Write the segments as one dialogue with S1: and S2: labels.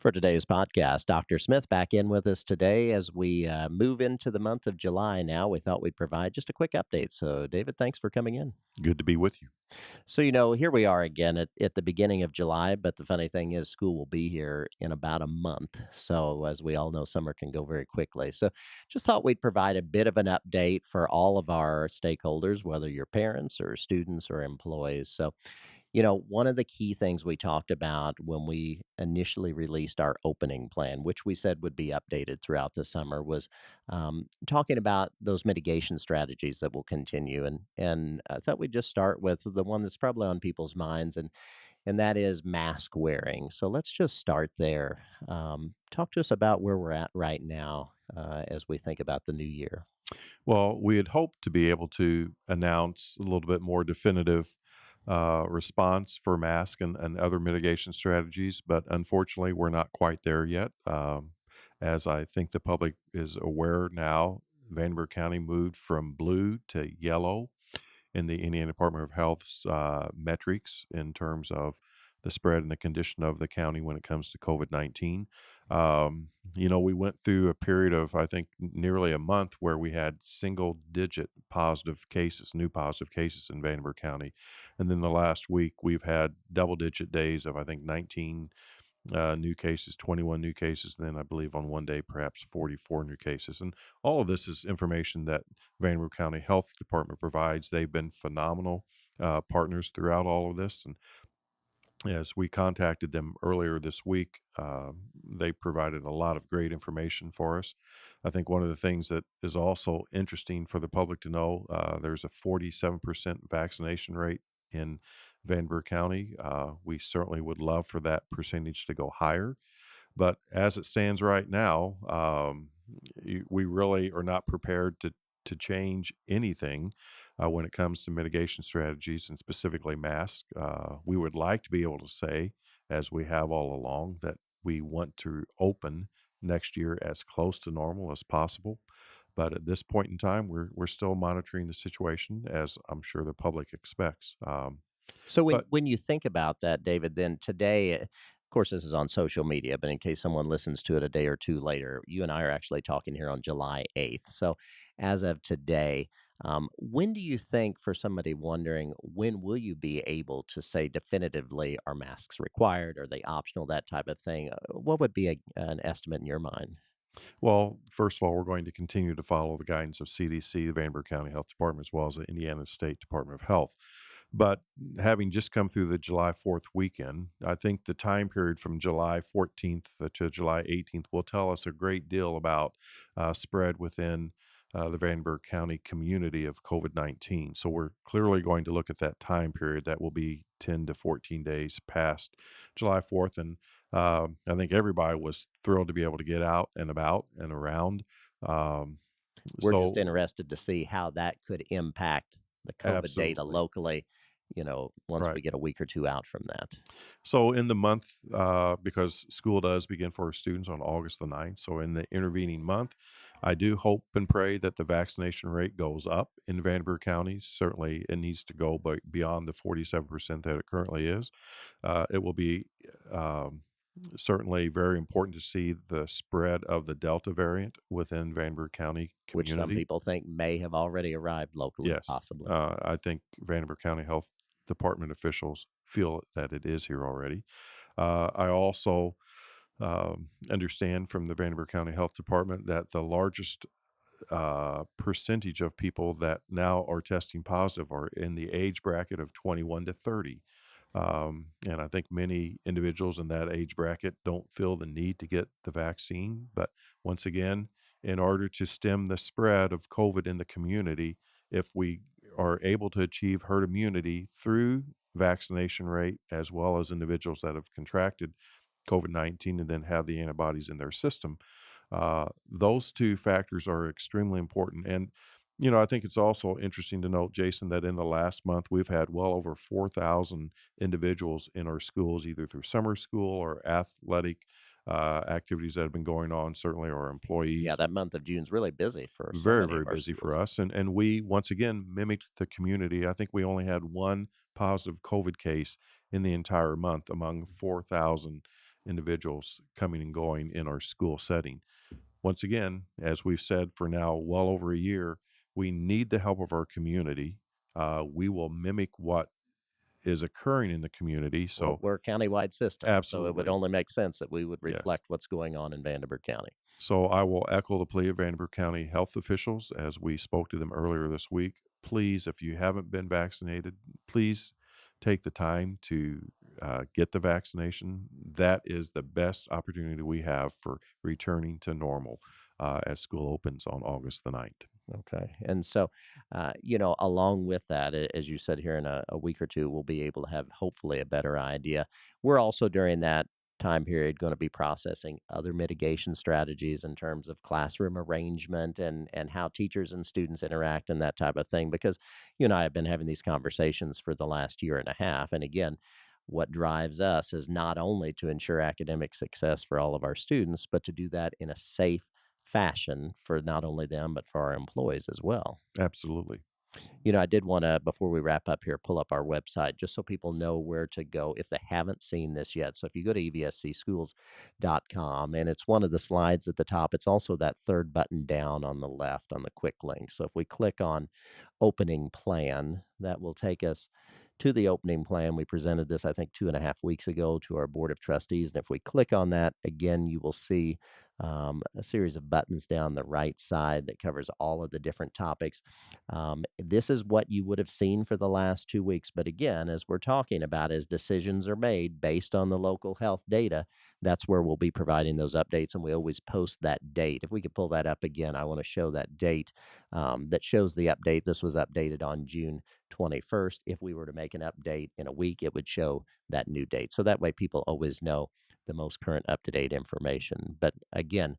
S1: For today's podcast, Dr. Smith back in with us today as we move into the month of July now. We thought we'd provide just a quick update. So, David, thanks for coming in.
S2: Good to be with you.
S1: So, here we are again at the beginning of July, but the funny thing is, school will be here in about a month. So, as we all know, summer can go very quickly. So, just thought we'd provide a bit of an update for all of our stakeholders, whether you're parents or students or employees. So, one of the key things we talked about when we initially released our opening plan, which we said would be updated throughout the summer, was talking about those mitigation strategies that will continue. And I thought we'd just start with the one that's probably on people's minds, and that is mask wearing. So let's just start there. Talk to us about where we're at right now as we think about the new year.
S2: Well, we had hoped to be able to announce a little bit more definitive response for mask and other mitigation strategies, but unfortunately, we're not quite there yet. As I think the public is aware now, Vanderburgh County moved from blue to yellow in the Indiana Department of Health's metrics in terms of the spread and the condition of the county when it comes to COVID-19. We went through a period of, I think, nearly a month where we had single digit positive cases, new positive cases in Vanderburgh County. And then the last week, we've had double digit days of, I think, 19 new cases, 21 new cases, and then I believe on one day, perhaps 44 new cases. And all of this is information that Vanderburgh County Health Department provides. They've been phenomenal partners throughout all of this. And as we contacted them earlier this week, they provided a lot of great information for us. I think one of the things that is also interesting for the public to know, there's a 47% vaccination rate in Vanderburgh County. We certainly would love for that percentage to go higher. But as it stands right now, we really are not prepared to change anything when it comes to mitigation strategies and specifically masks. We would like to be able to say, as we have all along, that we want to open next year as close to normal as possible. But at this point in time, we're still monitoring the situation, as I'm sure the public expects.
S1: So when
S2: But
S1: when you think about that, David, then today, of course, this is on social media, but in case someone listens to it a day or two later, you and I are actually talking here on July 8th. So as of today, when do you think, for somebody wondering, when will you be able to say definitively, are masks required? Are they optional? That type of thing. What would be an estimate in your mind?
S2: Well, first of all, we're going to continue to follow the guidance of CDC, the Vanderburgh County Health Department, as well as the Indiana State Department of Health. But having just come through the July 4th weekend, I think the time period from July 14th to July 18th will tell us a great deal about spread within the Vanderburgh County community of COVID-19. So we're clearly going to look at that time period. That will be 10 to 14 days past July 4th. And I think everybody was thrilled to be able to get out and about and around. Um,
S1: We're just
S2: so
S1: interested to see how that could impact the COVID data
S2: absolutely.
S1: locally, once we
S2: Right.
S1: get a week or two out from that.
S2: So in the month, because school does begin for our students on August the 9th, so in the intervening month, I do hope and pray that the vaccination rate goes up in Vanderburgh County. Certainly, it needs to go beyond the 47% that it currently is. It will be certainly very important to see the spread of the Delta variant within Vanderburgh County
S1: Which some
S2: community.
S1: people think may have already arrived locally,
S2: Yes,
S1: possibly.
S2: I think Vanderburgh County Health Department officials feel that it is here already. I also understand from the Vanderburgh County Health Department that the largest percentage of people that now are testing positive are in the age bracket of 21 to 30. And I think many individuals in that age bracket don't feel the need to get the vaccine. But once again, in order to stem the spread of COVID in the community, if we are able to achieve herd immunity through vaccination rate, as well as individuals that have contracted COVID-19 and then have the antibodies in their system, those two factors are extremely important. And I think it's also interesting to note, Jason, that in the last month, we've had well over 4,000 individuals in our schools, either through summer school or athletic activities that have been going on, certainly our
S1: Yeah,
S2: employees.
S1: that month of June's really busy for so
S2: Very,
S1: many of
S2: very
S1: our
S2: busy for
S1: schools.
S2: us. And we, once again, mimicked the community. I think we only had one positive COVID case in the entire month among 4,000 individuals coming and going in our school setting. Once again, as we've said for now well over a year, we need the help of our community. We will mimic what is occurring in the community.
S1: Well,
S2: So,
S1: we're a countywide system, so it would
S2: absolutely,
S1: only make sense that we would
S2: yes.
S1: reflect what's going on in Vanderburgh County.
S2: So I will echo the plea of Vanderburgh County health officials as we spoke to them earlier this week. Please, if you haven't been vaccinated, please take the time to get the vaccination. That is the best opportunity we have for returning to normal as school opens on August the 9th.
S1: Okay. And so, along with that, as you said here in a week or two, we'll be able to have hopefully a better idea. We're also during that time period going to be processing other mitigation strategies in terms of classroom arrangement and how teachers and students interact and that type of thing. Because you and I have been having these conversations for the last year and a half. And again, what drives us is not only to ensure academic success for all of our students, but to do that in a safe fashion for not only them, but for our employees as well.
S2: Absolutely.
S1: I did want to, before we wrap up here, pull up our website just so people know where to go if they haven't seen this yet. So if you go to evscschools.com, and it's one of the slides at the top, it's also that third button down on the left on the quick link. So if we click on opening plan, that will take us to the opening plan. We presented this, I think, 2.5 weeks ago to our board of trustees. And if we click on that, again, you will see a series of buttons down the right side that covers all of the different topics. This is what you would have seen for the last 2 weeks. But again, as we're talking about, as decisions are made based on the local health data, that's where we'll be providing those updates. And we always post that date. If we could pull that up again, I want to show that date that shows the update. This was updated on June 21st. If we were to make an update in a week, it would show that new date. So that way people always know the most current up to date information. But again,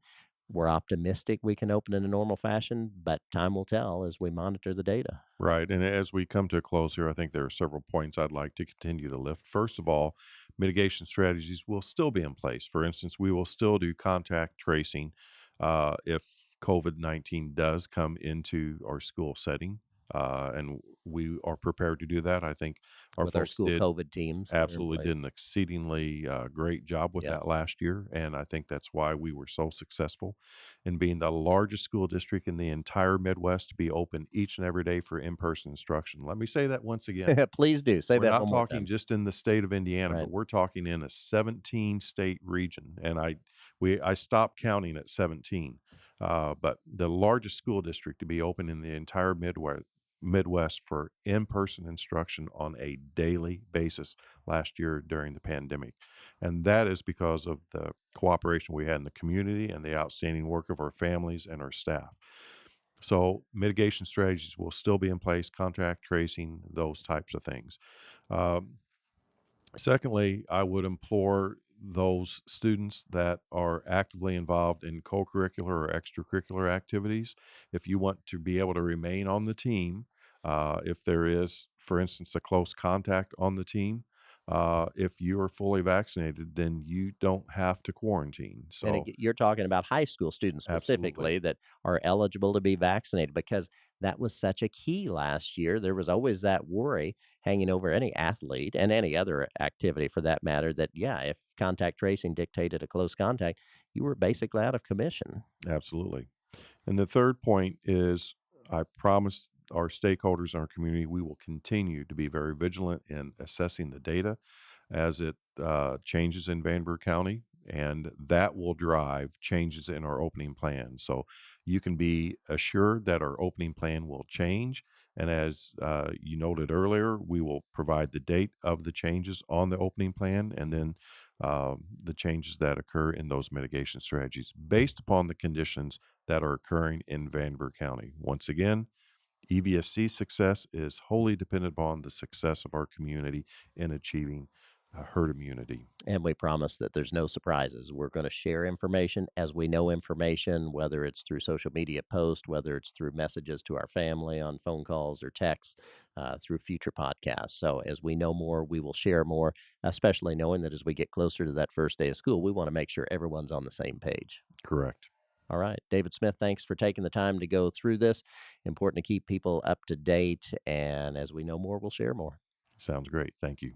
S1: we're optimistic we can open in a normal fashion, but time will tell as we monitor the data.
S2: Right. And as we come to a close here, I think there are several points I'd like to continue to lift. First of all, mitigation strategies will still be in place. For instance, we will still do contact tracing if COVID-19 does come into our school setting. And we are prepared to do that. I think our
S1: With our
S2: folks
S1: school
S2: did
S1: COVID teams that are in
S2: absolutely did
S1: place.
S2: an exceedingly great job with that
S1: Yes.
S2: last year, and I think that's why we were so successful in being the largest school district in the entire Midwest to be open each and every day for in-person instruction. Let me say that once again.
S1: Please do. Say
S2: We're
S1: that
S2: not
S1: one more
S2: talking
S1: time.
S2: just in the state of Indiana,
S1: Right.
S2: but we're talking in a 17 state region, and I stopped counting at 17. But the largest school district to be open in the entire Midwest for in-person instruction on a daily basis last year during the pandemic. And that is because of the cooperation we had in the community and the outstanding work of our families and our staff. So mitigation strategies will still be in place, contact tracing, those types of things. Um, Secondly, I would implore those students that are actively involved in co-curricular or extracurricular activities, if you want to be able to remain on the team, if there is, for instance, a close contact on the team, if you are fully vaccinated, then you don't have to quarantine.
S1: And
S2: So,
S1: you're talking about high school students
S2: absolutely,
S1: specifically that are eligible to be vaccinated because that was such a key last year. There was always that worry hanging over any athlete and any other activity for that matter that, yeah, if contact tracing dictated a close contact, you were basically out of commission.
S2: absolutely. And the third point is I promise our stakeholders in our community we will continue to be very vigilant in assessing the data as it changes in Vanderburgh County, and that will drive changes in our opening plan. So you can be assured that our opening plan will change. And as you noted earlier, we will provide the date of the changes on the opening plan and then the changes that occur in those mitigation strategies based upon the conditions that are occurring in Vanderburgh County. Once again, EVSC success is wholly dependent upon the success of our community in achieving herd immunity.
S1: And we promise that there's no surprises. We're going to share information as we know information, whether it's through social media posts, whether it's through messages to our family on phone calls or texts, through future podcasts. So as we know more, we will share more, especially knowing that as we get closer to that first day of school, we want to make sure everyone's on the same page.
S2: Correct.
S1: All right. David Smith, thanks for taking the time to go through this. Important to keep people up to date. And as we know more, we'll share more.
S2: Sounds great. Thank you.